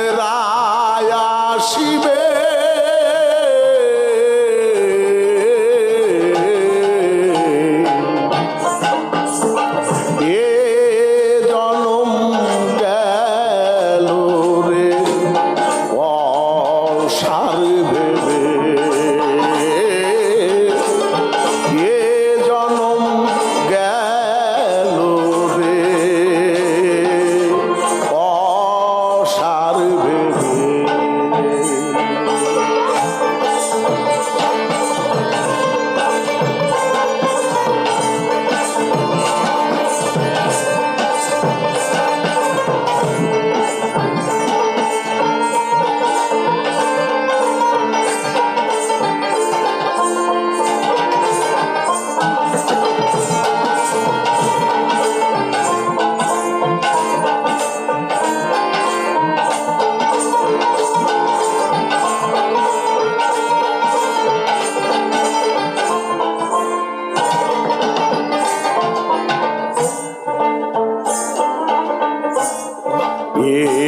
পুনরায় আসিবে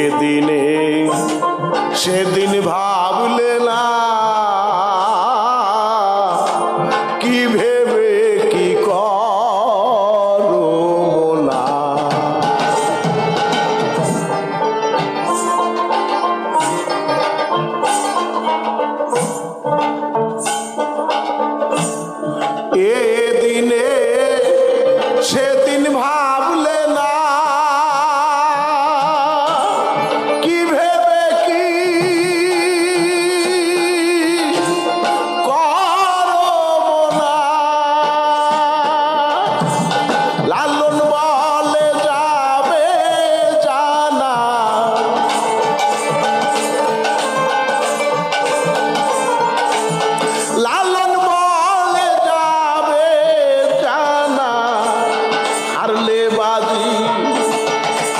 এদিনে সেদিন ভাবলে না কি ভেবে কি করো না এদিনে সেদিন ভাবলে না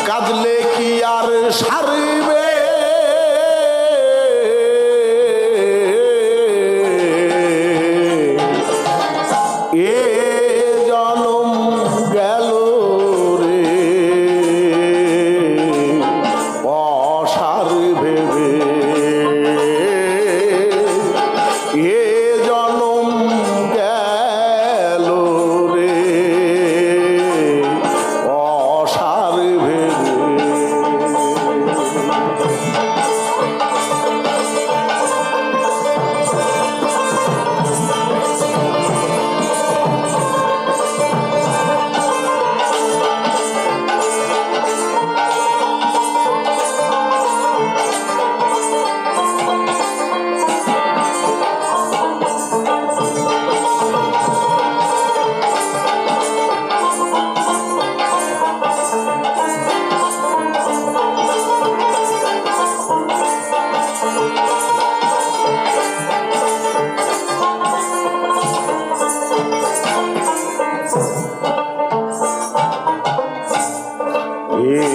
কাঁদলে কি আর সারবে এ জনম গেল রে অসার ভেবে এ জনম গেল রে অসার ভেবে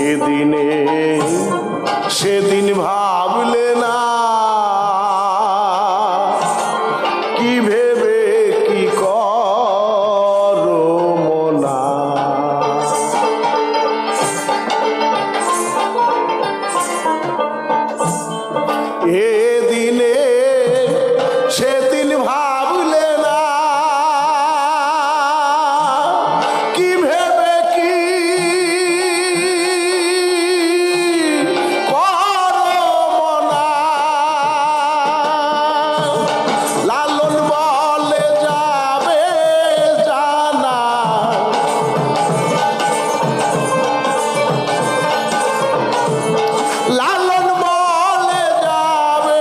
এদিনে সেদিন ভাবলে না কি ভেবে কি করো মনা এদিনে সেদিন ভাবলে না কি ভেবে কি লালন বলে যাবে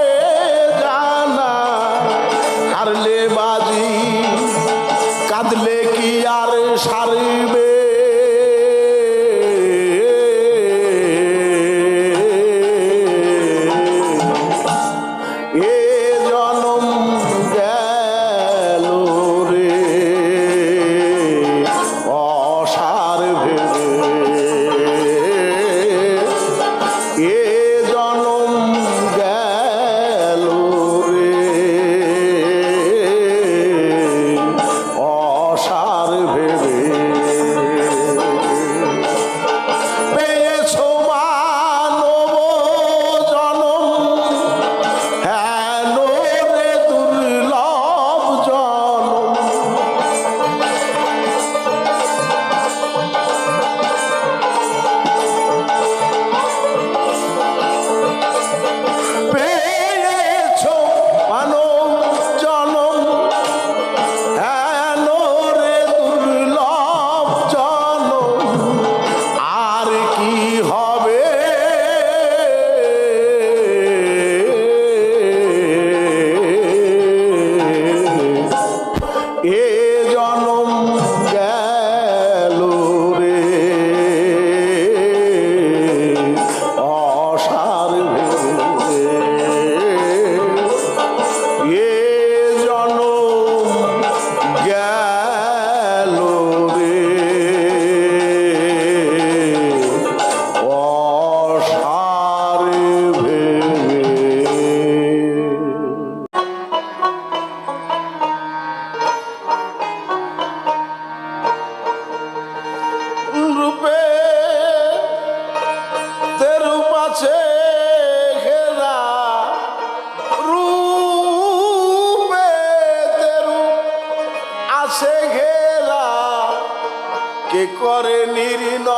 করে নির্ণয়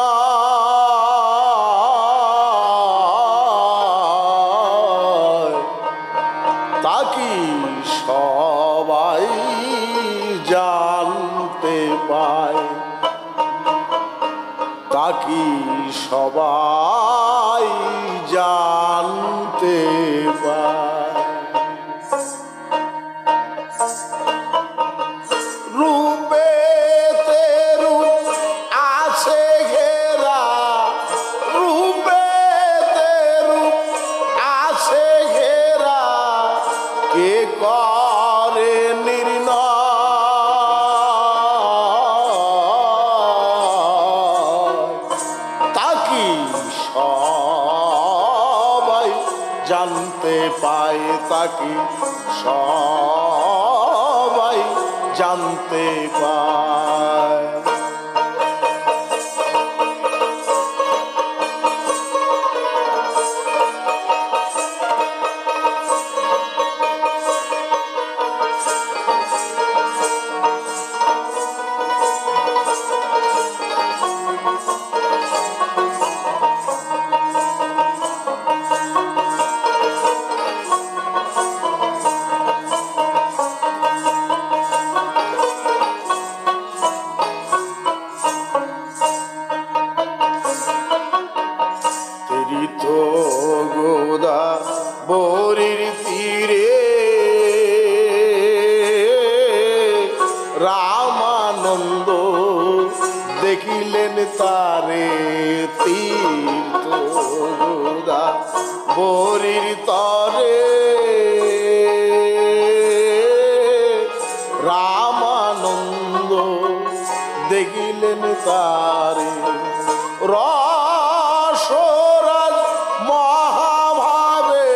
তা কি সবাই জানতে পায়, তা কি সবাই জানতে পায়। রূপেতে রূপ আছে ঘেরা, রূপেতে রূপ আছে ঘেরা, কে করে নির্ণয় তা কি সবাই জানতে পায়, তা কি সবাই জানতে পায়। তীর্থ গোদা বরির তীরে রামানন্দ দেখিলেন তারে, তীর্থ গোদা বরির তরে রামানন্দ দেখিলেন তারে। রসরাজ মহাভাবে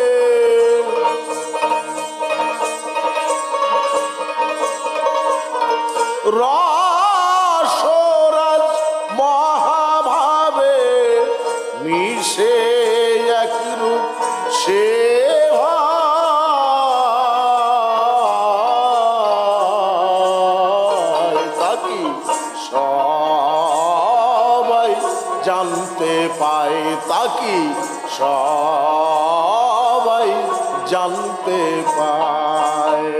রসরাজ মহাভাবে মিশে এক রূপ সে তাকি সবাই জানতে পায়, তাকি সবাই জানতে পায়।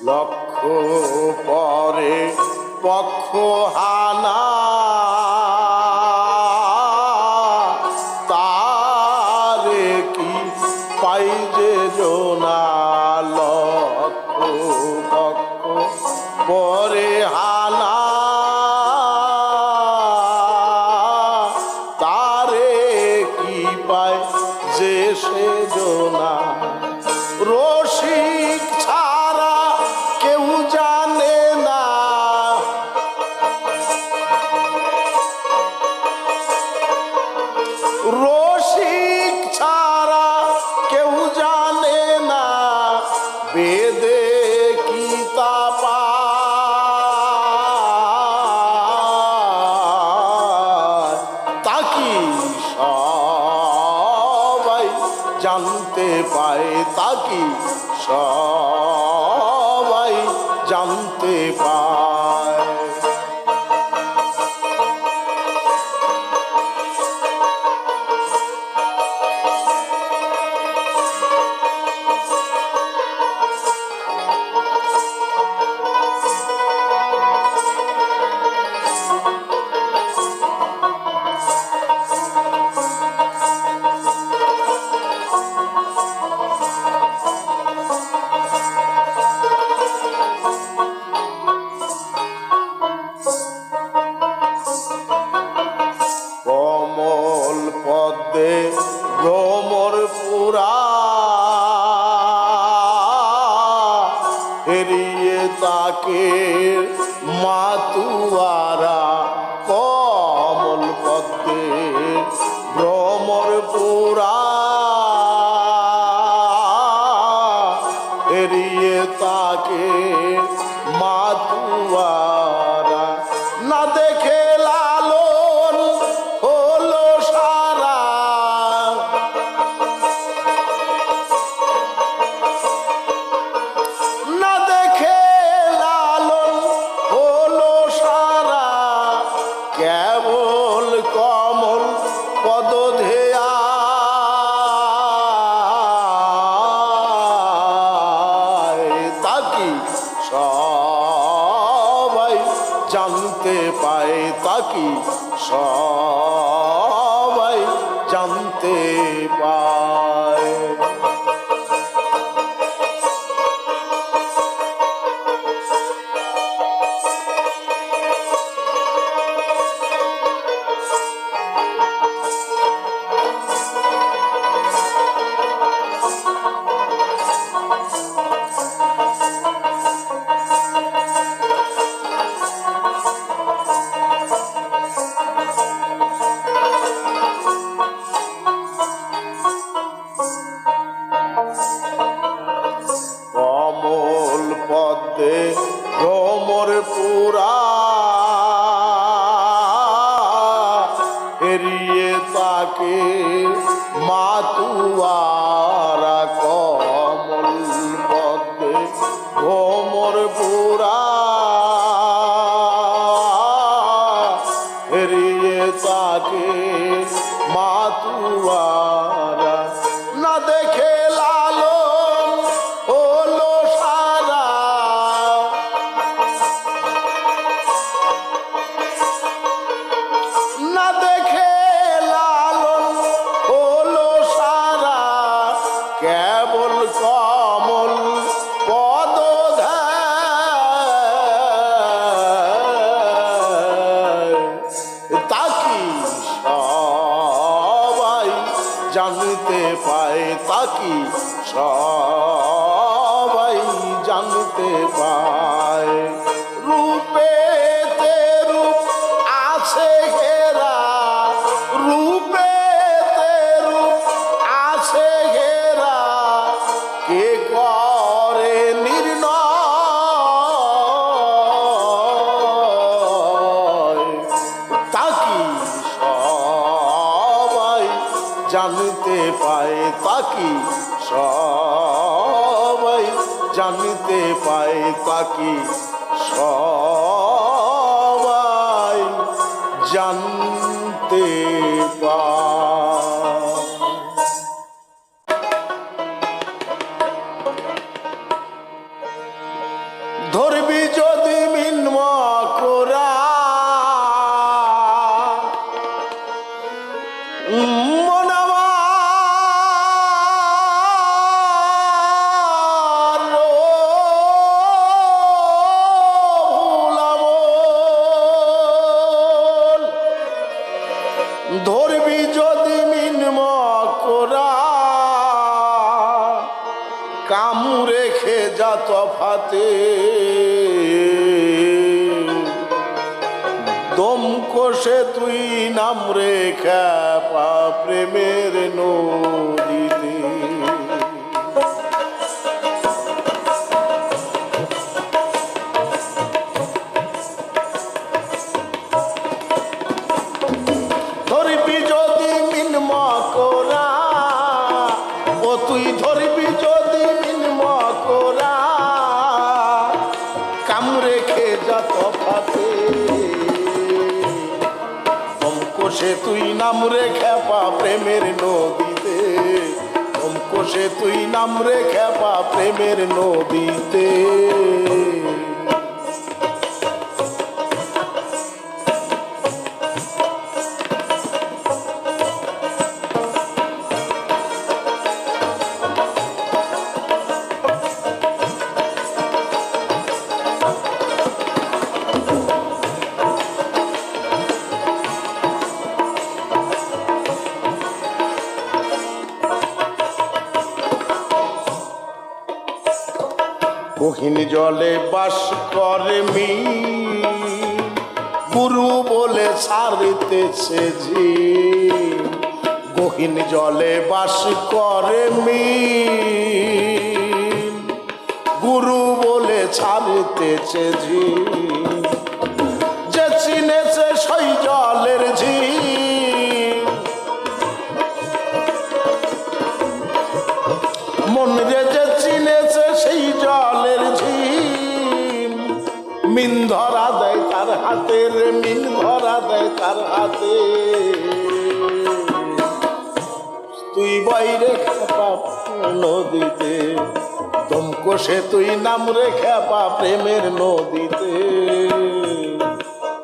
লক্ষ পরে পক্ষ হানা তারে কি পাই যে জোনা, লক্ষ পক্ষ পরে হানা তারে কি পায় যে সে জোনা। রসিক ছাড়া কেউ জানে না, রসিক ছাড়া কেউ জানে না, বেদে কি তা পায়, তা কি সবাই জানতে পায়, তা কি সবাই জানতে পায়। ভ্রমর পুরা হেরিয়ে তাকে তাকে মাতুয়ারা কমল পদ্মে ভ্রমর পুরা এড়িয়ে তাকে মাতুয়ারা না দেখে লালন হলো সারা না দেখে লালন হলো সারা কেবল কমল পদধেয়া তাকি সবাই জানতে পায় তাকি সবাই জানতে পায় কমল পদ্মে ভ্রমর পুরা এড়িয়ে তাকে মাতুয়ারা কমল পদ্মে ভ্রমর পুরা এড়িয়ে তাকে মাতুয়ারা না দেখে লালন হলো সারা না দেখে লালন হলো সারা কেবল কমল পদধ্যায় তাকি সবাই জানতে পায় তাকি সবাই জানতে পায় রূপেতে রূপ আছে ঘেরা রূপেতে রূপ আছে ঘেরা কে করে নির্ণয় তাকি সবাই জানতে পায় তাকি সবাই জানতে পায় তাকি সবাই জানতে পায় ধরবি যদি মিন্ম করা ধরবি যদি মিন্ম করা কাম রেখে যা তফাতে দম কষে তুই নাম রেখা পা প্রেমের নদীতে ধরবি যদি মিন্ম করা ও তুই ধরবি যদি মিন্ম করা কাম রেখে যা তফাতে কষে তুই নাম রেখা পা প্রেমের নদীতে কষে তুই নাম রেখা পা প্রেমের নদীতে গহীন জলে বাস করে গুরু বলে ছাড়িতেছে জি। গহীন জলে বাস করে গুরু বলে ছাড়িতেছে জি। যে চিনেছে সেই জলের ঝি, মন রে যে চিনেছে সেই জলের ঝি। মিন ধরা দেয় তার হাতে রে, মিন ধরা দেয় তার হাতে। তুই বাইরে খেপা নদীতে, দম কষে তুই নাম রে খেপা প্রেমের নদীতে।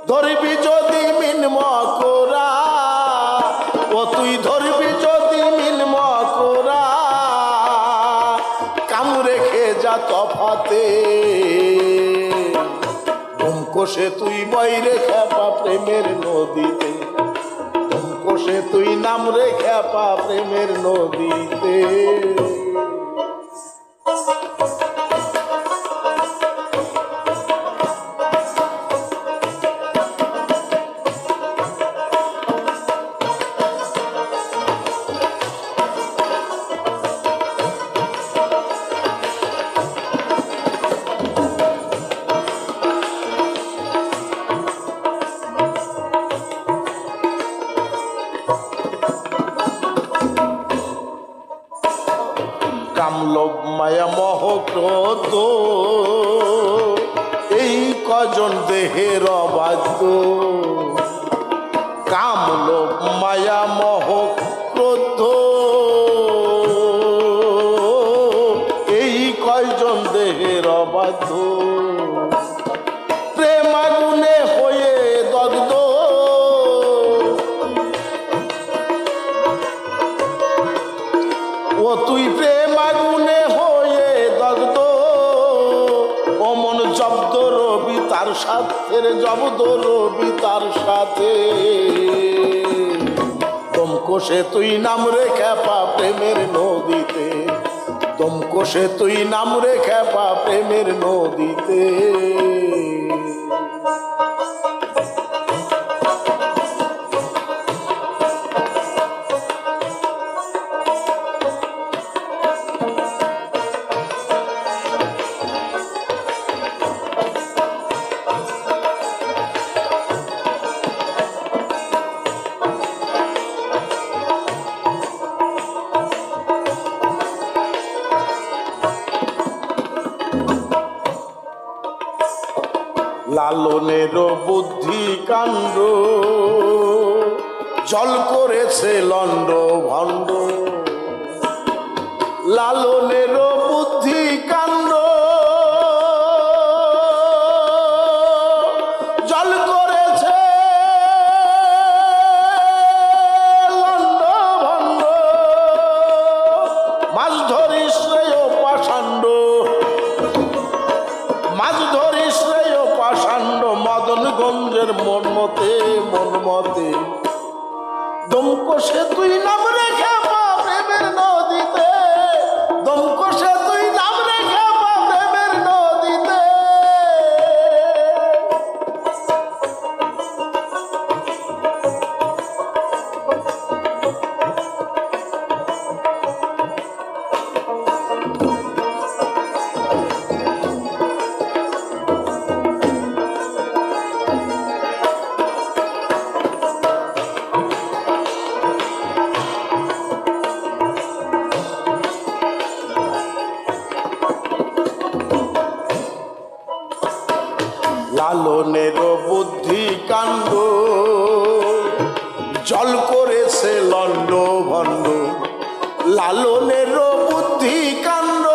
ধরবি যদি মিন মকরা, ও তুই ধরবি যদি মিন মকরা, কামড়ে খেয়ে যা তফাতে। দম কষে তুই বাইরে খেপা প্রেমের নদীতে, দম কষে তুই নাম রে খেপা প্রেমের নদীতে। কামলোভ মায়া মোহ ক্রোধ, এই কজন দেহের অবাধ্য। কামলোভ মায়া মোহ ক্রোধ, এই কয়জন দেহের অবাধ্য। প্রেম আগুনে হয়ে দগ্ধ, ও তুই প্রেম আগুনে হয়ে দগ্ধ। ও মন জব্দ রবি তার সাথে, জব্দ রবি তার সাথে। দম কষে তুই নাম রে খেপা প্রেমের নদীতে, দম কষে তুই নাম রে খেপা প্রেমের নদীতে। লালনের বুদ্ধি কাণ্ড, জল করেছে লন্ড ভণ্ড। লালনের বুদ্ধি কাণ্ড, জল করেছে লন্ড ভণ্ড। মাছ ধরিস রে ও পাষাণ্ড, মাছ ধরিস রে ও পাষাণ্ড। মদনগঞ্জের মন মতে, মন মতে। দম কষে তুই নাম রে খেপা প্রেমের নদীতে, দম কষে তুই নাম রে খেপা প্রেমের নদীতে। লালনের বুদ্ধি কাণ্ড, জল করেছে লন্ড ভণ্ড। লালনের বুদ্ধি কাণ্ড,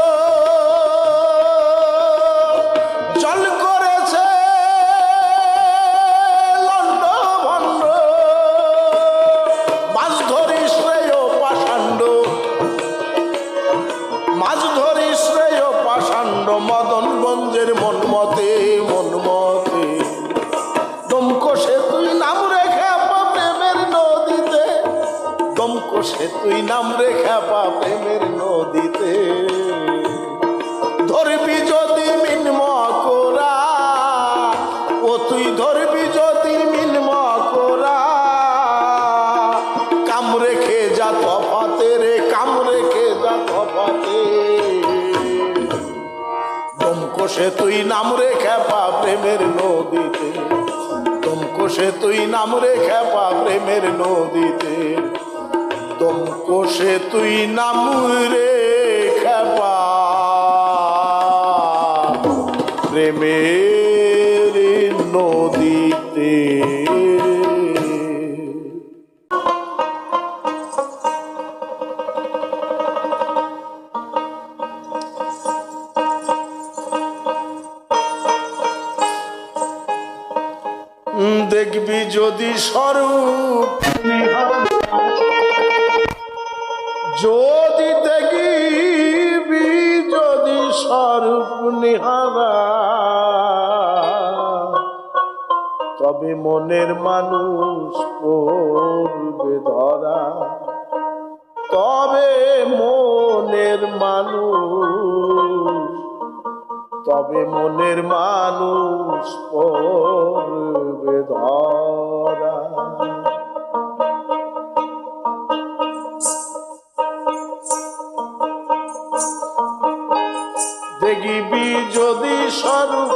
জল করেছে লন্ড ভণ্ড। মাছ ধরিস রে ও পাষাণ্ড, মাছ ধরিস রে ও পাষাণ্ড। মদনগঞ্জের মন মতে, মন মতে। দম কষে তুই নাম রে খেপা প্রেমের নদীতে, দম কষে তুই নাম রে খেপা প্রেমের নদীতে। ধরবি যদি মিন মকরা, ও তুই ধরবি যদি মিন মকরা, কাম রেখে যা তফাতে রে, কাম রেখে যা তফাতে। দম কষে তুই নাম রে খেপা প্রেমের নদীতে, দম কষে তুই নাম রে খেপা প্রেমের নদীতে, দম কষে তুই নাম রে খেপা প্রেমের নদীতে। দেখবি যদি স্বরূপ, যদি দেখবি যদি স্বরূপ নিহারা, তবে মনের মানুষ পড়বে ধরা, তবে মনের মানুষ, তবে মনের মানুষ পড়বে ধরা। দেখবি যদি স্বরূপ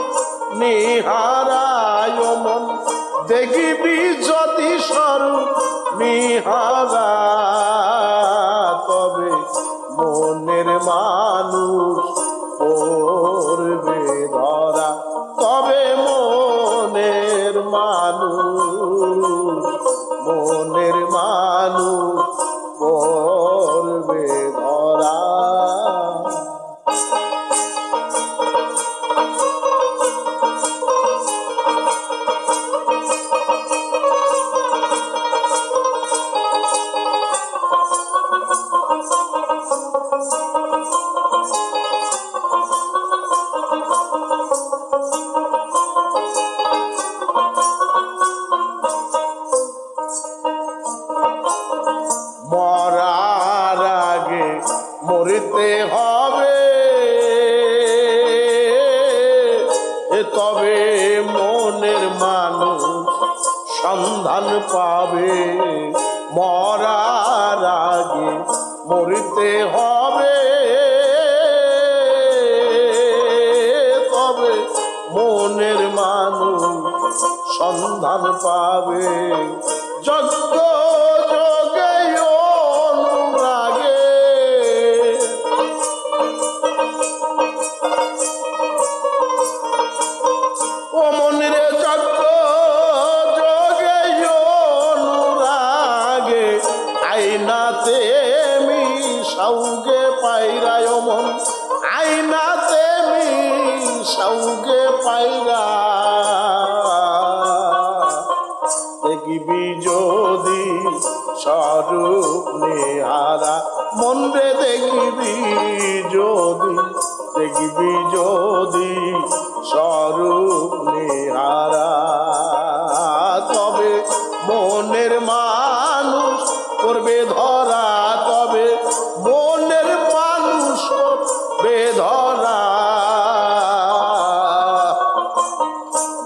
নিহারায় মন, দেখবি যদি স্বরূপ নিহারা, তবে মনের মানুষ পড়বে ধরা, তবে মনের মানুষ, মনের মানুষ পড়বে ধরা। মরার আগে মরতে হবে, তবে মনের মানুষ সন্ধান পাবে। মরার আগে মরতে হবে, তবে মনের মানুষ সন্ধান পাবে। যজ্ঞ যোগে অনুরাগে, ও মনিরে যজ্ঞ যোগে অনুরাগে, আইনাতে মিশাউগে পাইরায় মন, আইনাতে মিশাউগে পাইরা। দেখবি যদি স্বরূপ নিহারা মন রে, দেখবি যদি, দেখবি যদি স্বরূপ নিহারা, তবে মনের মানুষ করবে ধরা, তবে মনের মানুষ করবে ধরা।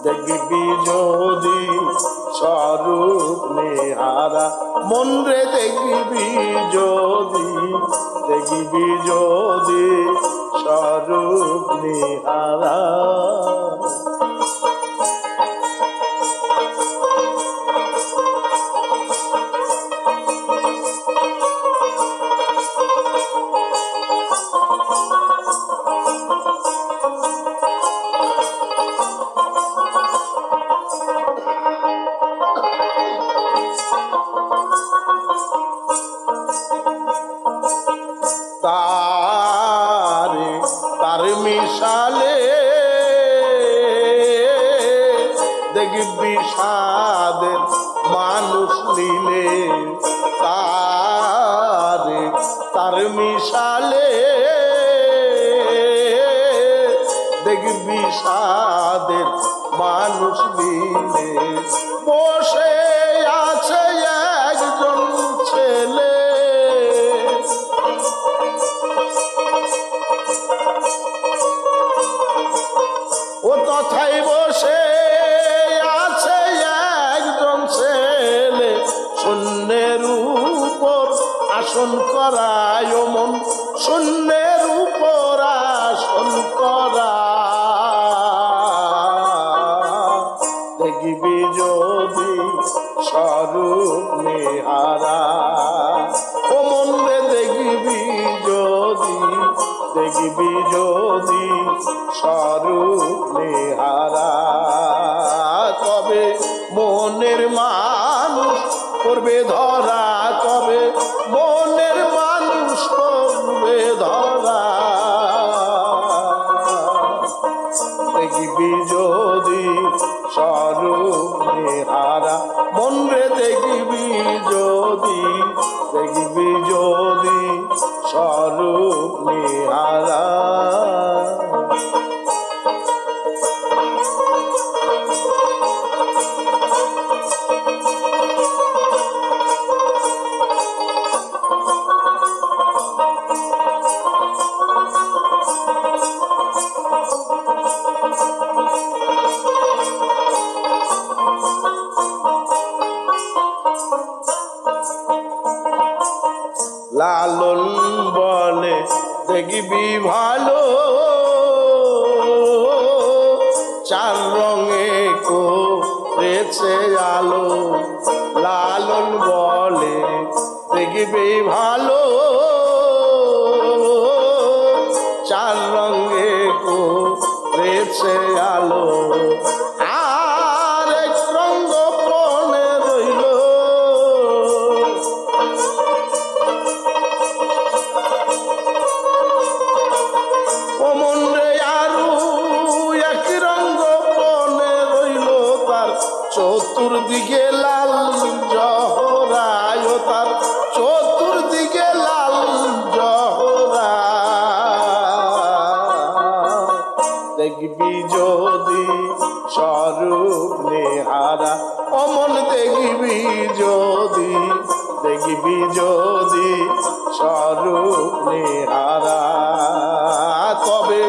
দেখবি যদি স্বরূপ নিহারা মন রে, দেখবি যদি, দেখবি যদি স্বরূপ নিহারা। তার মিশালে দেখবি সাদের মানুষ নিলে, তার মিশালে দেখবি সাদের মানুষ নিলে। বসে আছে একজন ছেলে, আসন করায় ও মন শূন্যের উপর আসন করা দেখবি যদি স্বরূপ নিহারা ও মন রে দেখবি যদি স্বরূপ নিহারা তবে মনের মানুষ করবে ধরা তবে মনের মানুষ করবে ধরা দেখবি যদি স্বরূপ নিহারা মন রে দেখবি যদি স্বরূপ নিহারা লালন বলে দেখবি ভালো চার রঙে করেছে আলো লালন বলে দেখবি ভালো চার রঙে করেছে আলো আর এক রঙ পনে রইল ও মন রে আরু এক রঙ পনে রইল তার চতুর্দিকে লাল জহরায় তার চতুর্দিকে লাল জহরা দেখবি যদি স্বরূপ নিহারা অমন দেখবি যদি স্বরূপ নিহারা তবে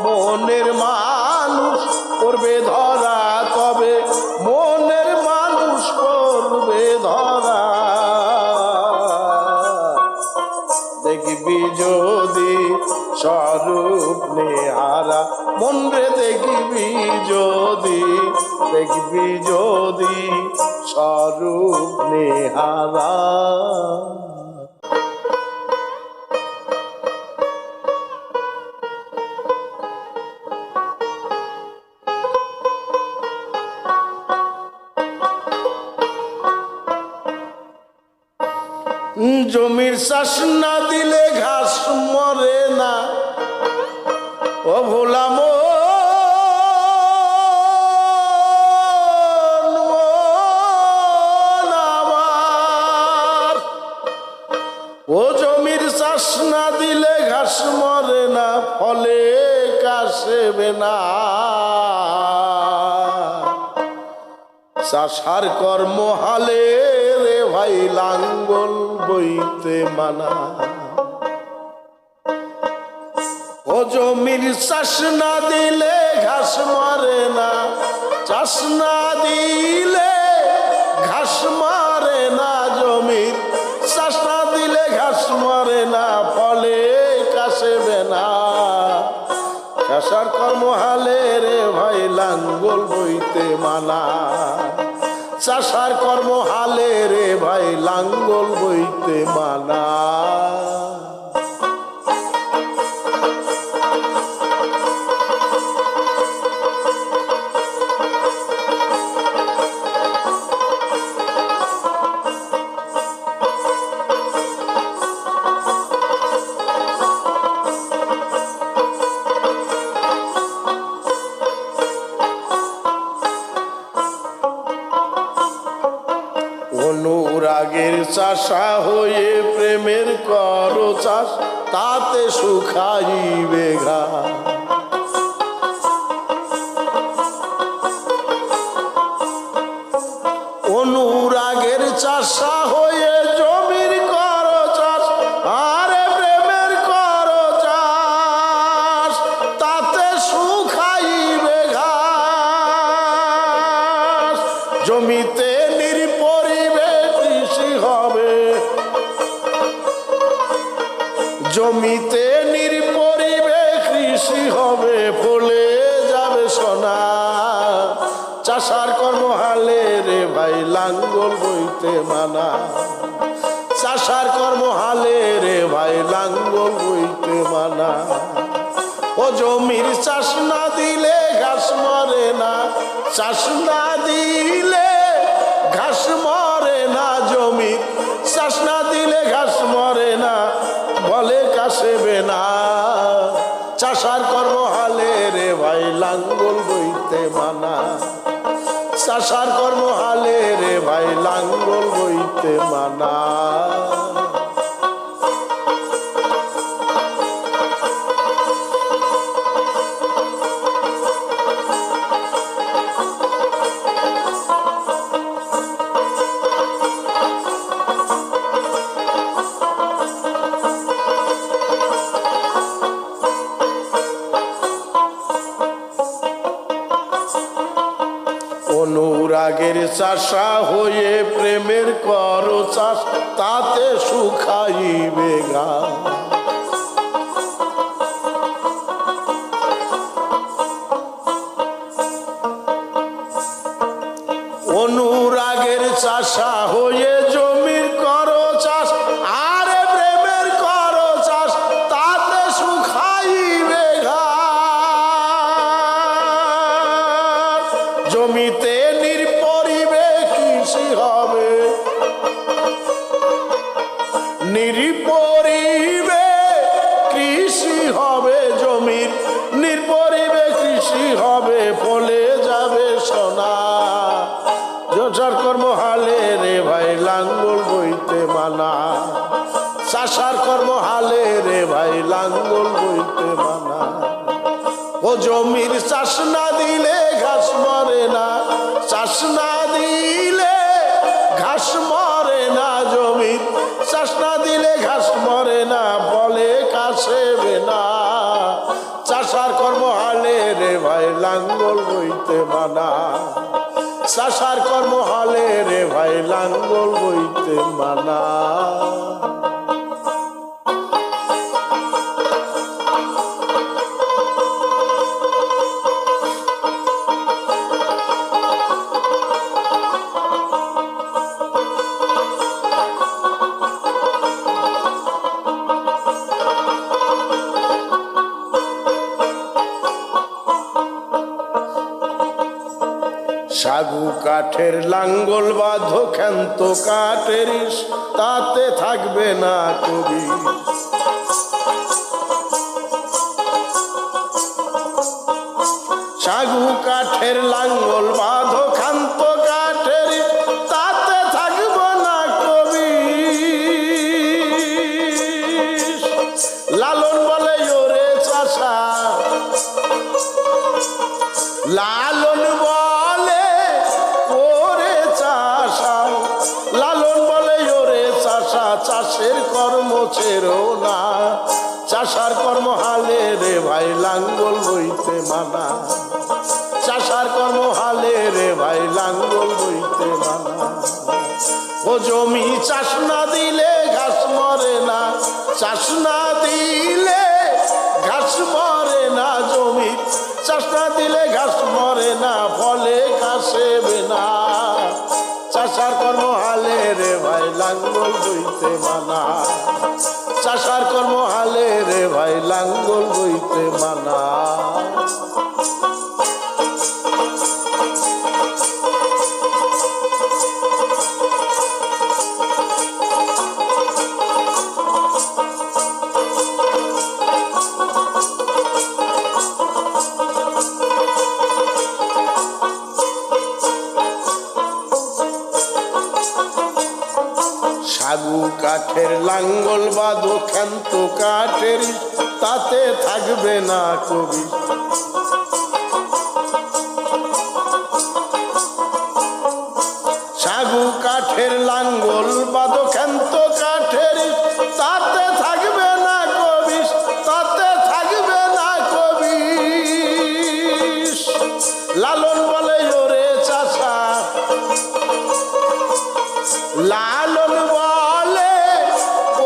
মনের মানুষ করবে ধরা তবে মনের মানুষ করবে ধরা দেখবি যদি স্বরূপ নিহারা মন রে দেখবি যদি স্বরূপ নিহারা জমির চাষ না দিলে ঘাস মরে না ও ভোলাম ও জমির চাষ না দিলে ঘাস মরে না ফলে কাশেবে না চাষার কর্ম হালে রে ভাই লাঙ্গল বইতে মানা ও জমির চাষ না দিলে ঘাস মারে না চাষ না দিলে ঘাস মারে না জমির চাষ না দিলে ঘাস মারে না ফলে কাশেবে না চাষার কর্ম হালে রে ভাই লাঙ্গল বইতে মানা চাষার কর্ম হালে রে ভাই লাঙ্গল বইতে মানা অনুরাগের চাষা হয়ে প্রেমের করো চাষ তাতে শুকাইবে ঘা অনুরাগের চাষা হয়ে জমির করো চাষ আরে প্রেমের করো চাষ তাতে শুকাইবে ঘাস জমিতে জমিতে নির্পরিবে কৃষি হবে ফলে যাবে সোনা চাষার কর্ম হালে রে ভাই লাঙ্গল বইতে মানা চাষার কর্ম হালে রে ভাই লাঙ্গল বইতে মানা ও জমির চাষ না দিলে ঘাস মরে না চাষ না দিলে ঘাস মরে না জমির চাষ না দিলে ঘাস মরে না বলে কাশেবে না চাষার কর্ম হালে রে ভাই লাঙ্গল বইতে মানা চাষার কর্ম হালে রে ভাই লাঙ্গল বইতে মানা অনুরাগের চাষা হয়ে প্রেমের করো চাষ তাতে শুকাইবে গা অনুরাগের চাষা হয়ে জমির করো চাষ আরে প্রেমের করো চাষ তাতে শুকাইবে গা জমিতে নির্পরিবে কৃষি হবে নির্পরিবে কৃষি হবে জমির নির্পরিবে কৃষি হবে ফলে যাবে সোনা চাষার কর্ম হালে রে ভাই লাঙ্গল বইতে মানা চাষার কর্ম হালে রে ভাই লাঙ্গল বইতে মানা ও জমির চাষ না দিলে ঘাস মরে না চাষ না দিলে ঘাস মরে না জমির চাষ না দিলে ঘাস মরে না বলে কাশেবে না চাষার কর্ম হালে রে ভাই লাঙ্গল বইতে মানা চাষার কর্ম হালে রে ভাই লাঙ্গল বইতে মানা সাগু কাঠের লাঙ্গল বাঁধো ক্ষান্ত কাঠের তাতে থাকবে না কবি সাগু কাঠের লাঙ্গল বাঁধো ক্ষান্ত কাঠের তাতে থাকবে না কবি লালন বলে ওরে চাষা লালন বলে ওরে চাষা লালন বলে ওরে চাষা চাষের কর্ম ছেড়ো না চাষার কর্ম হালে রে ভাই লাঙ্গল বইতে মানা চাষার কর্ম হালে রে ভাই লাঙ্গল বইতে মানা ও জমি চাষ না দিলে ঘাস মরে না চাষ না দিলে ঘাস মরে না জমি চাষ না দিলে ঘাস মরে না ফলে কাশেবে না চাষার কর্ম হালে রে ভাই লাঙ্গল বইতে মানা চাষার কর্ম হালে রে ভাই লাঙ্গল বইতে মানা সাগু কাঠের লাঙ্গল বাঁধো ক্ষান্ত কাঠের তাতে থাকবে না কবি সাগু কাঠের লাঙ্গল বাঁধো ক্ষান্ত কাঠের তাতে থাকবে না কবি তাতে থাকবে না কবি লালন বলে ওরে চাষা লালন বলে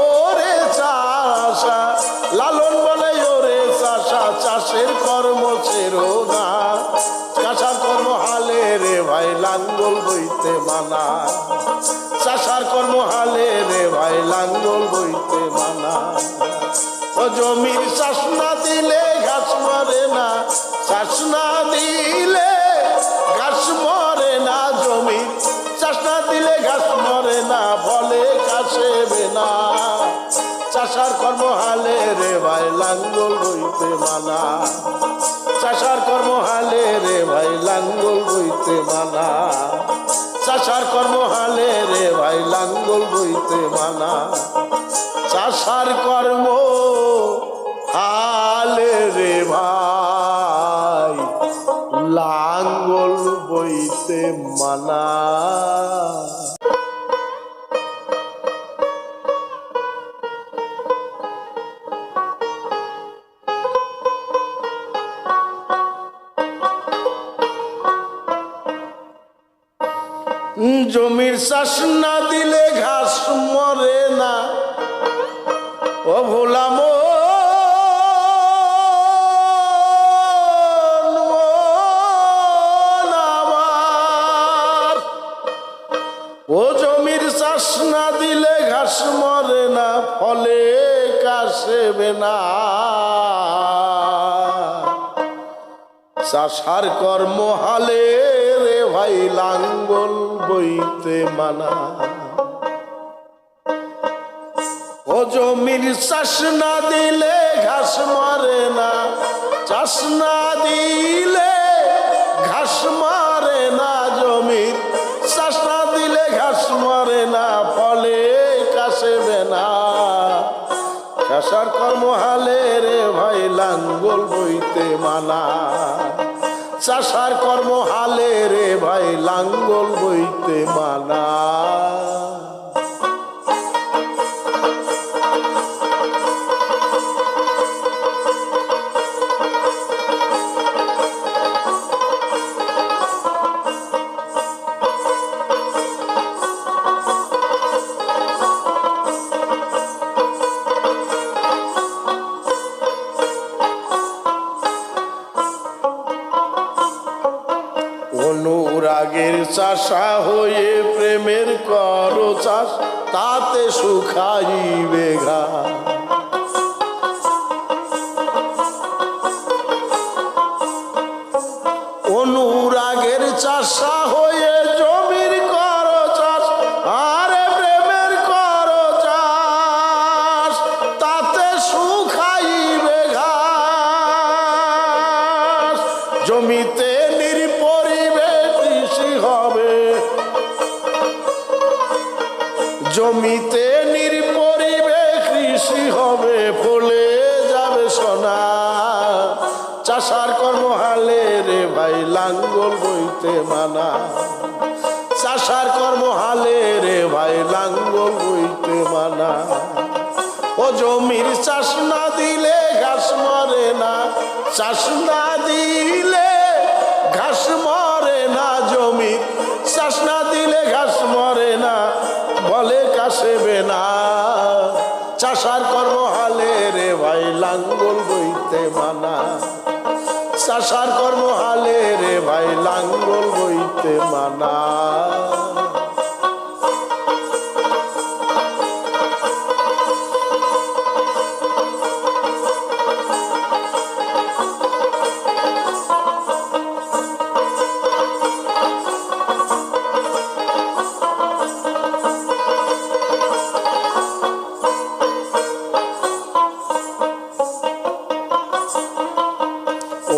ওরে চাষা মানা, চাষার কর্ম হালে রে ভাই লাঙ্গল বইতে মানা। ও জমির চাষ না দিলে ঘাস মরে না, চাষ না দিলে ঘাস মরে না, জমির চাষ না দিলে ঘাস মরে না, ফলে কাশেবে না। চাষার কর্ম হালে রে ভাই লাঙ্গল বইতে মানা, চাষার কর্ম হালে রে ভাই লাঙ্গল বইতে মানা, চাষার কর্ম হালে রে ভাই লাঙ্গল বইতে মানা, চাষার কর্ম হালে রে ভাই লাঙ্গল বইতে মানা। জমির চাষ না দিলে ঘাস মরে না, ও ভোলা আমার। ও জমির চাষ না দিলে ঘাস মরে না, ফলে কাশেবে না। চাষার কর্ম হালে রে ভাই লাঙ্গল বইতে মানা। ও জমির চাষ না দিলে ঘাস মরে না, চাষ না দিলে ঘাস মরে না, জমির চাষ না দিলে ঘাস মরে না, ফলে কাশেবে না। চাষার কর্ম হালে রে ভাই লাঙ্গল বইতে মানা, চাষার কর্ম হালে রে ভাই লাঙ্গল বইতে মানা। অনুরাগের চাষা হয়ে প্রেমের করো চাষ, তাতে শুকাইবে ঘাস। অনুরাগের চাষা হয়ে জমির করো চাষ, আরে প্রেমের করো চাষ, তাতে শুকাইবে ঘাস। জমিতে জমিতে নির্পরিবে কৃষি হবে, ফলে যাবে সোনা। চাষার কর্ম হালে রে ভাই লাঙ্গল বইতে মানা, চাষার কর্ম হালে রে ভাই লাঙ্গল বইতে মানা। ও জমির চাষ না দিলে ঘাস মরে না, চাষ না দিলে ঘাস মরে না, জমির চাষ না দিলে ঘাস মরে না, বলে কাশেবে না। চাষার কর্ম হালে রে ভাই লাঙ্গল বইতে মানা, চাষার কর্ম হালে রে ভাই লাঙ্গল বইতে মানা।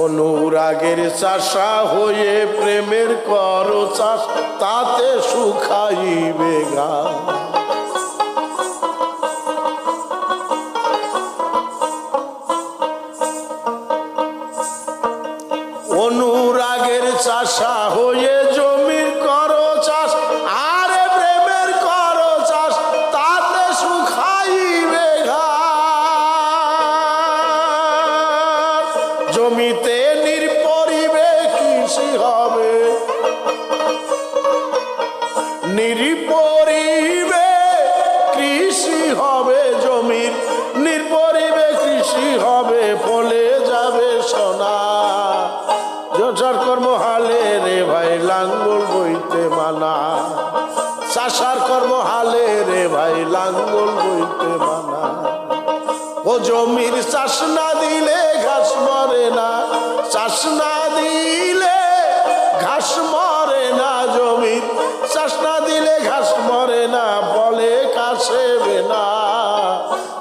অনুরাগের চাষা হয়ে প্রেমের করো চাষ, তাতে শুকাইবে ঘাস। অনুরাগের চাষা হয়ে জমির করো চাষ, আরে প্রেমের করো চাষ, তাতে শুকাইবে ঘাস। জমিতে নির্পরিবে কৃষি হবে, নির্পরিবে কৃষি হবে, জমির নির্পরিবে কৃষি হবে, ফলে যাবে সোনা। চাষার কর্ম হালে রে ভাই লাঙ্গল বইতে মানা, রে ভাই লাঙ্গল বইতে মানা। ও জমির চাষ না দিলে ঘাস মরে না, চাষ না দিলে ঘাস মরে না, জমির চাষ না দিলে ঘাস মরে না, বলে কাশেবে না।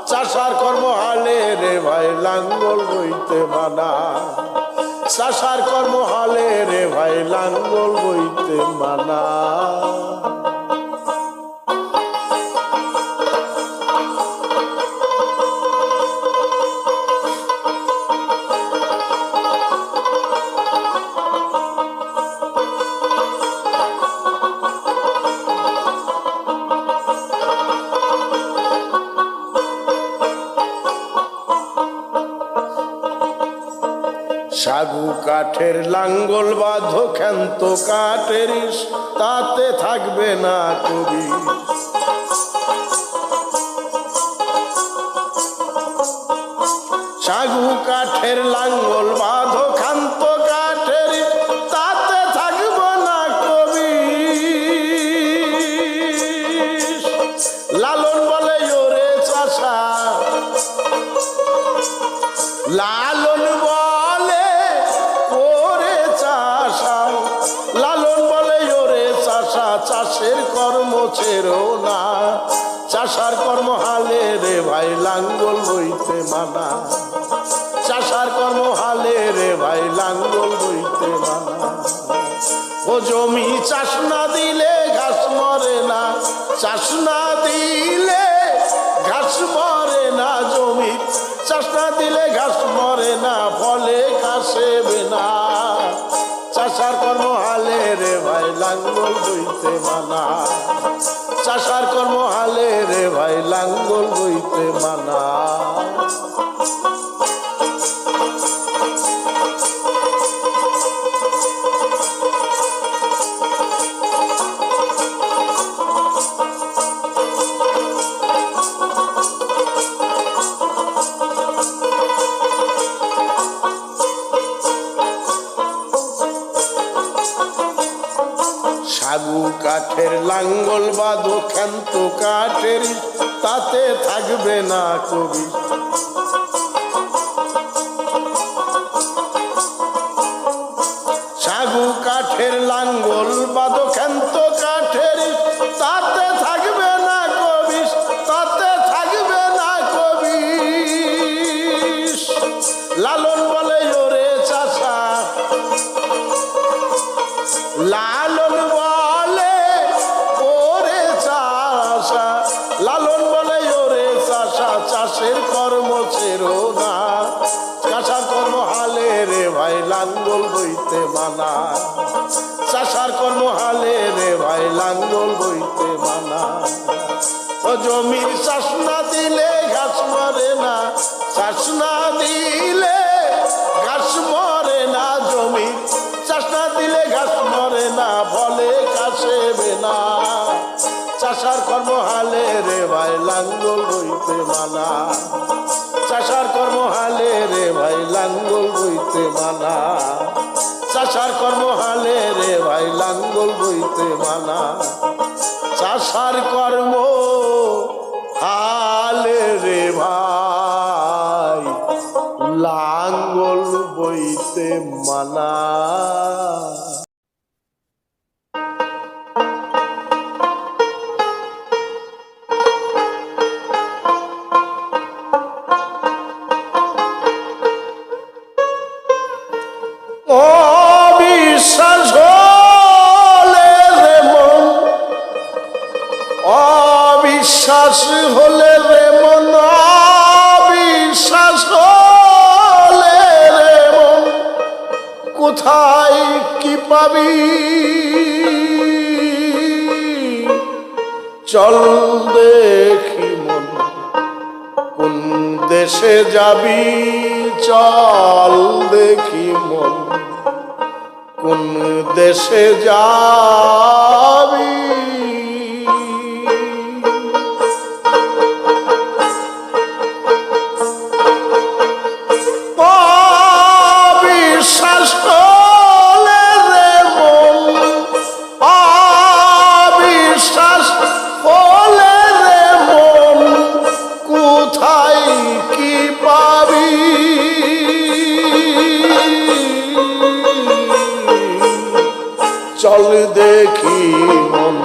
চাষার কর্ম হালে রে ভাই লাঙ্গল বইতে মানা, চাষার কর্ম হালে রে ভাই লাঙ্গল বইতে মানা। সাগু কাঠের লাঙ্গল বাঁধো ক্ষান্ত কাঠের, তাতে থাকবে না কবি। সাগু কাঠের লাঙ্গল বাঁধো ক্ষান্ত কাঠের, তাতে থাকবে না কবি। লালন বলে ওরে চাষা, লালন বলে ওরে চাষা, লালন বলে ওরে চাষা, চাষের কর্ম ছেড়ো না, চাষার কর্ম হালে রে ভাই লাঙ্গল বইতে মানা, চাষার কর্ম হালে রে ভাই লাঙ্গল বইতে মানা। ও জমি চাষ না দিলে ঘাস মরে না, চাষ না দিলে ঘাস মরে না, জমি চাষ না দিলে ঘাস মরে না, ফলে কাশেবে না। চাষার কর্ম হালে রে ভাই লাঙ্গল বইতে মানা, চাষার কর্ম হালে রে ভাই লাঙ্গল বইতে মানা। সাগু কাঠের লাঙ্গল বাঁধো ক্ষান্ত কাঠের, তাতে থাকবে না কবি। সাগু কাঠের লাঙ্গল বাঁধো ক্ষান্ত কাঠের, তাতে থাকবে না কবি, তাতে থাকবে না কবি। লালন বলে ওরে চাষা, লালন বলে ওরে চাষা, লালন বলে ওরে চাষা, চাষের কর্ম ছেড়ো না, চাষার কর্ম হালে রে ভাই লাঙ্গল বইতে মানা, চাষার কর্ম হালে রে ভাই লাঙ্গল বইতে মানা। ও জমির চাষ না দিলে ঘাস মরে না, চাষ না দিলে ঘাস মরে না, জমির চাষ না দিলে ঘাস মরে না, ফলে কাশেবে না। চাষার কর্ম হালে রে ভাই লাঙ্গল বইতে মানা, চাষার কর্ম হালে রে ভাই লাঙ্গল বইতে মানা, চাষার কর্ম হালে রে ভাই লাঙ্গল বইতে মানা, চাষার কর্ম হালে রে ভাই লাঙ্গল বইতে মানা। অবিশ্বাস হলে রে মন, অবিশ্বাস হলে রে মন, অবিশ্বাস হলে রে মন, কোথায় কি পাবি, চল দেখি মন কোন দেশে যাবি, চল দেখি মন কোন দেশে যাবি। অবিশ্বাস হলে রে মন, অবিশ্বাস হলে রে দেখি মন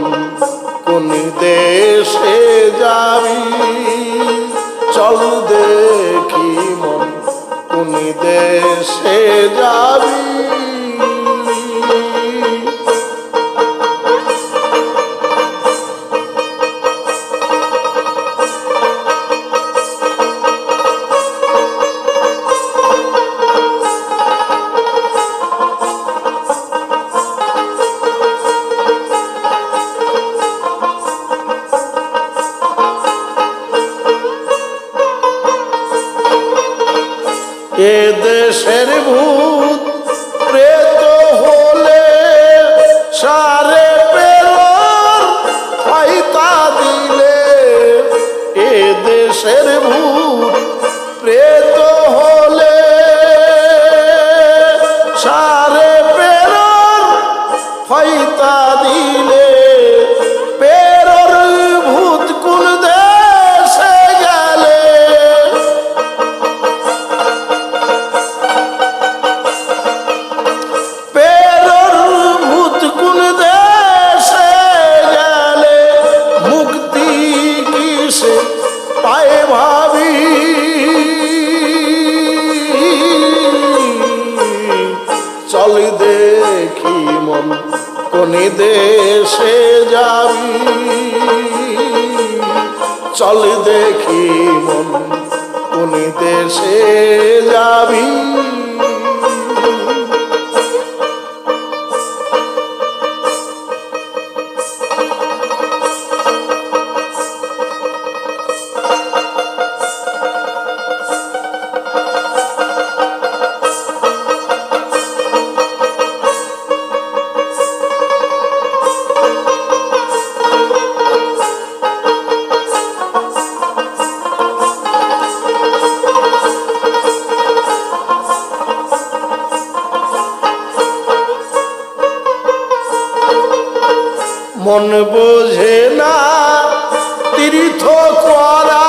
কোন দেশে যাবি, চল দেখি মন কোন দেশে যাবি। এ দেশের ভূত প্রেত হলে সারে পেরর ফাইতা দিলে, এ দেশের ভূত প্রেত হলে সারে পেরর ফাইতা দিলে, পেরর ভূত কোন দেশে গেলে, পায়ে ভাবি চল দেখি মন কোন দেশে যাবি, চল দেখি মন কোন দেশে যাবি। মন বোঝে না তীর্থ করা,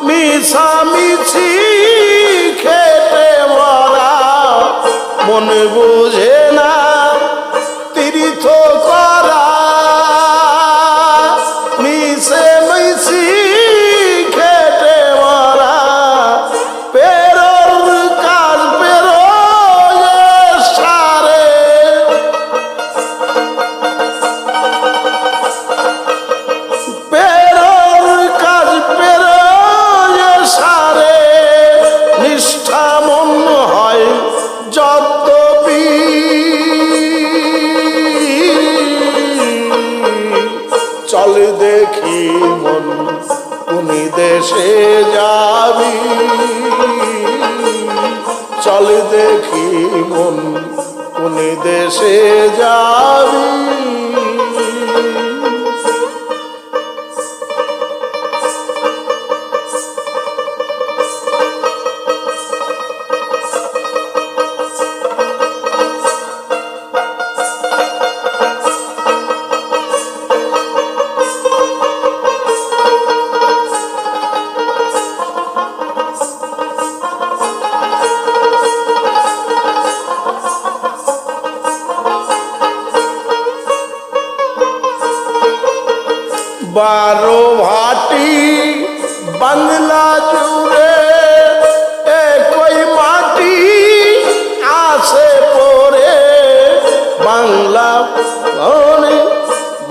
মিছামিছি খেটে মরা, মন বোঝে না তীর্থ করা, মিছামিছি খেটে মরা, পেরর কাজ পেরোয় সারে, পেরর কাজ পেরোয় সারে, নিষ্ঠা মন হয় যদ্যপি, চল দেখি মন কোন দেশে যাবি, চল দেখি মন কোন দেশে যাবি। বারো ভাটি বাংলা জুড়ে একই মাটি আসে পড়ে, বাংলা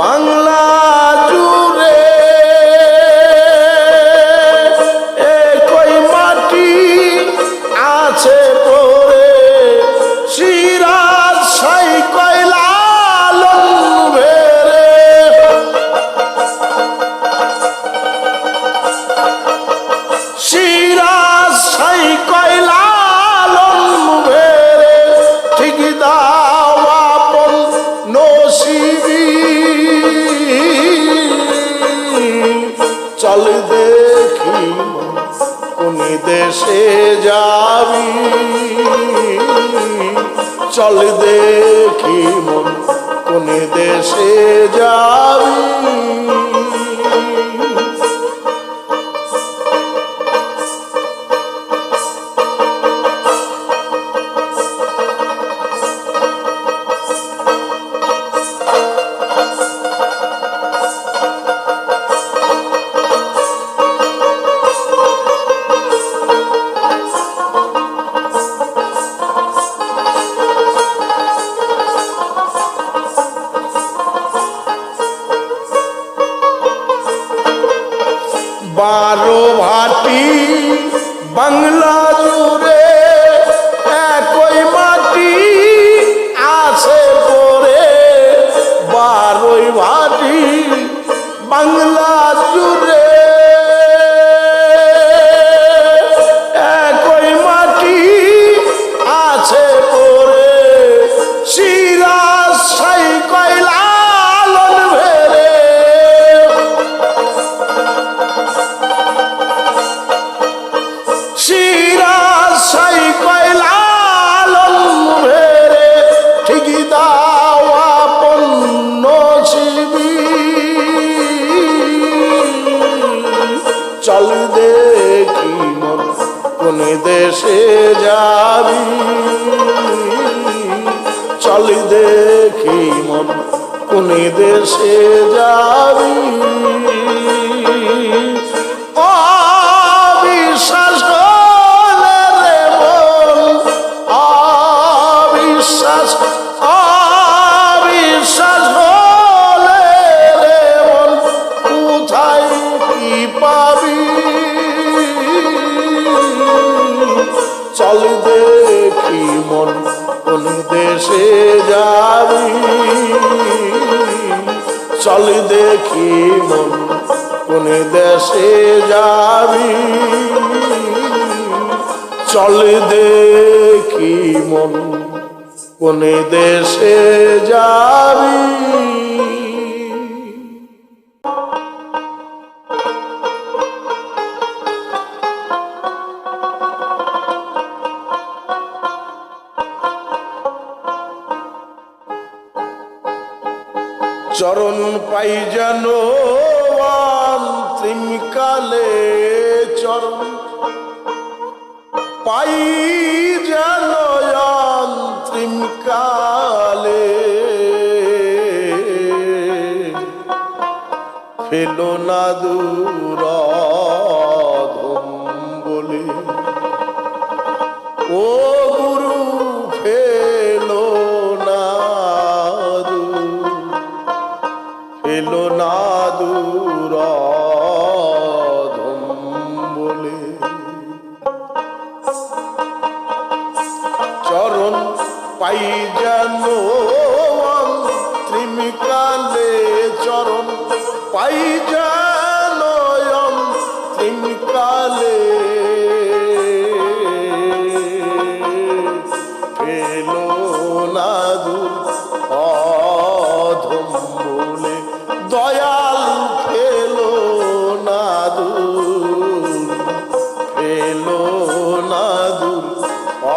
বাংলা জুড়ে একই মাটি আছে পড়ে, সিরাজ সাই কয়লা ভেরে, সিরাজ সাই কয়লা ভেরে, ঠিক দাও আপন নসিবি, চল দেখি কোন দেশে যাবি, চল দেখি মন কোন দেশে যাবি। বাংলা জুড়ে একই মাটি আছে পরে বারোই ভাটি বাংলা জুড়ে একই মাটি আছে পরে সিরাজ সাই কয়লা লালন ভেরে সিরাজ সাই কয়লা লালন ভেরে ঠিকই দাওয়া পণ্য শিবি চল দেখি মন কোন দেশে যাবি চল দেখি মন কোন দেশে যাবি অবিশ্বাস হলে রে মন অবিশ্বাস অবিশ্বাস হলে রে মন কোথায় কি পাবি চল দেখি মন কোন দেশে যাবি চল দেখি মন কোন দেশে যাবি চল দেখি মন কোন দেশে যাবি চরণ পাই যেন অন্তিম কালে চরণ পাই যেন অন্তিম কালে ফেলো না দূর বলে ও গুরু ফেলো না এলো না দূর বলে চরণ পাই যেন অন্তিম কালে চরণ পাই যেন অন্তিম কালে এলো না দূর বলে দয়াল ফেলো না দূর ফেলো না দূর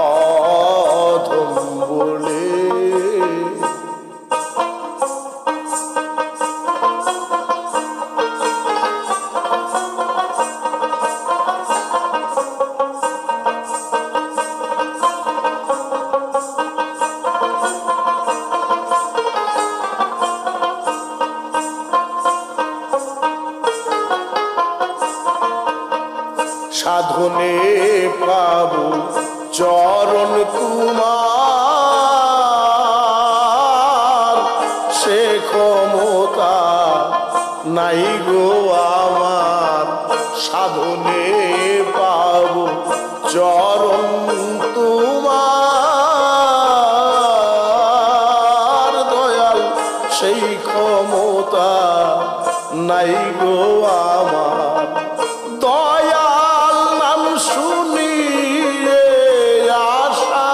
অধম বলে সাধনে পাবো চরণ কুমার সে ক্ষমতা নাই গো আমার সাধনে পাবো চরণ তোমার দয়াল সেই ক্ষমতা নাই গো আমার দয়াল নাম শুনিয়ে আশা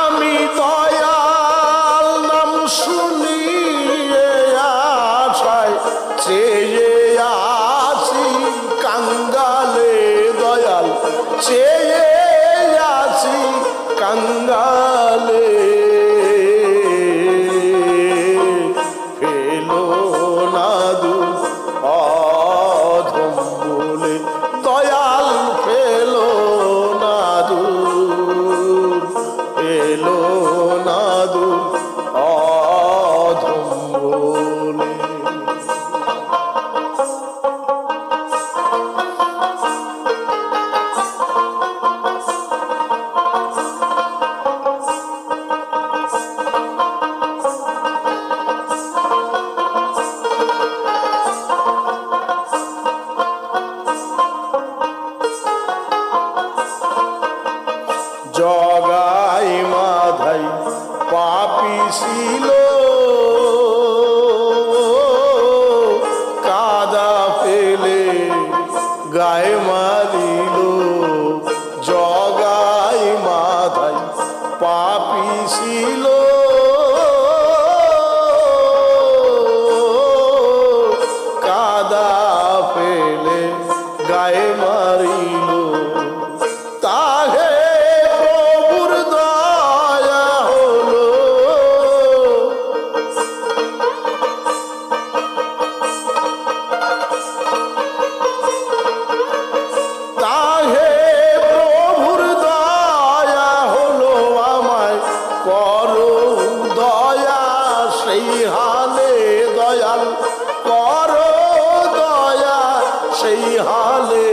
আমি দয়াল নাম শুনিয়ে আশায় চেয়ে আছি কাঙ্গালে দয়াল চেয়ে আছি কাঙ্গালে ছিল কাদা ফেলে গায়ে মারিল জগাই মাথায় পাপি ছিল কাদা ফেলে গায়ে মারিল তাহে প্রভুর দয়া হলো তাহে প্রভুর দয়া হলো আমায় করো দয়া সেই হালে দয়াল করো দয়া সেই হালে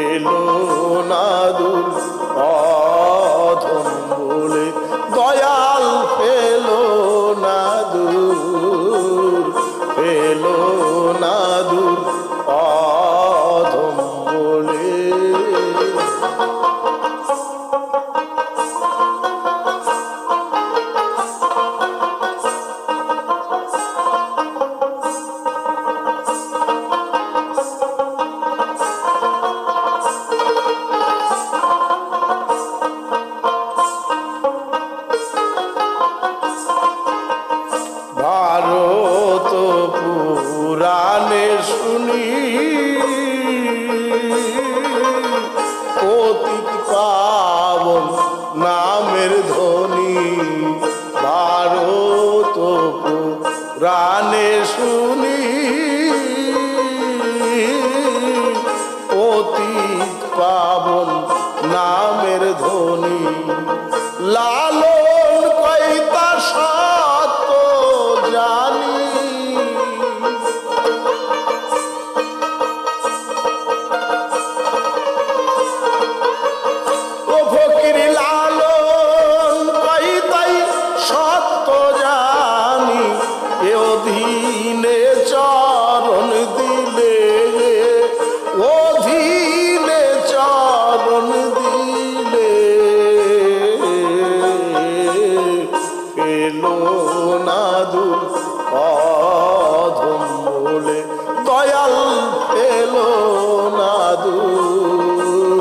এলো না দূর অধম বলে দয়াল পেলো না দূর পেলো না দূর অধম বলে ভারত পুরাণে শুনি পতিত পাবন নামের ধ্বনি ভারত পুরাণে শুনি পতিত পাবন নামের ধ্বনি লালন কইতা সত্য জানি ও ফকির লালন কইতাই সত্য জানি এ অধীনে চরণ দিলে অধীনে চরণ দিলে এলো না দূর অধম বলে দয়াল এলো না দূর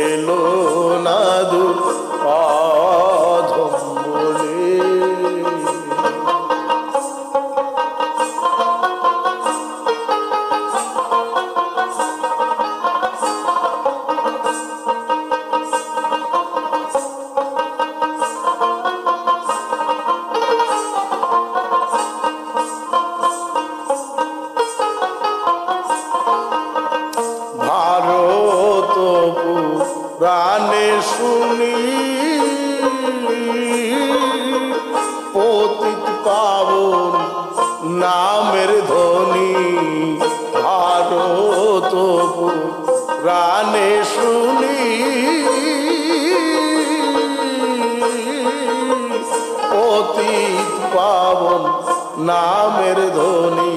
এলো না দূর অধম বলে ভারত পুরাণে শুনি পতিত পাবন নামের ধ্বনি ভারত পুরাণে শুনি পতিত পাবন নামের ধ্বনি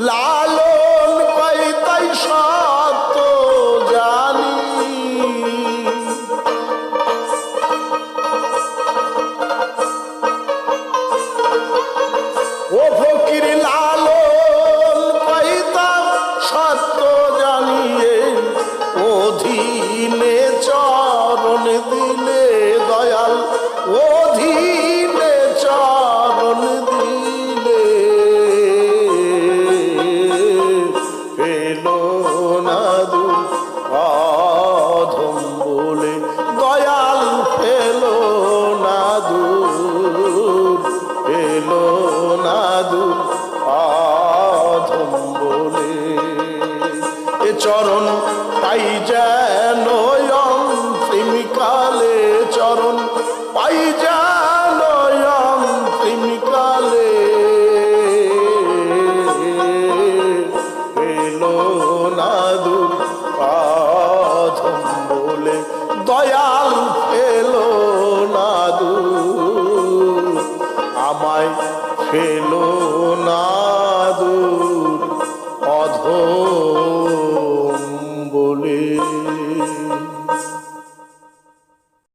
লালন কইতাই সত্য জানি ও ফকির লালন কইতাম সত্য জানিয়ে অধীনে চরণ দিলে দয়াল অধীনে চরণ দিলে পেলো না দূর অধম বলে দয়াল পেলো না দূর পেলো না দূর অধম বলে এ চরণ পাই যেন অন্তিম কালে চরণ পাই যেন অন্তিম কালে পেলো না দূর অধম বলে দয়াল পেলো না দূর আমায় পেলো না দূর অধম বলে।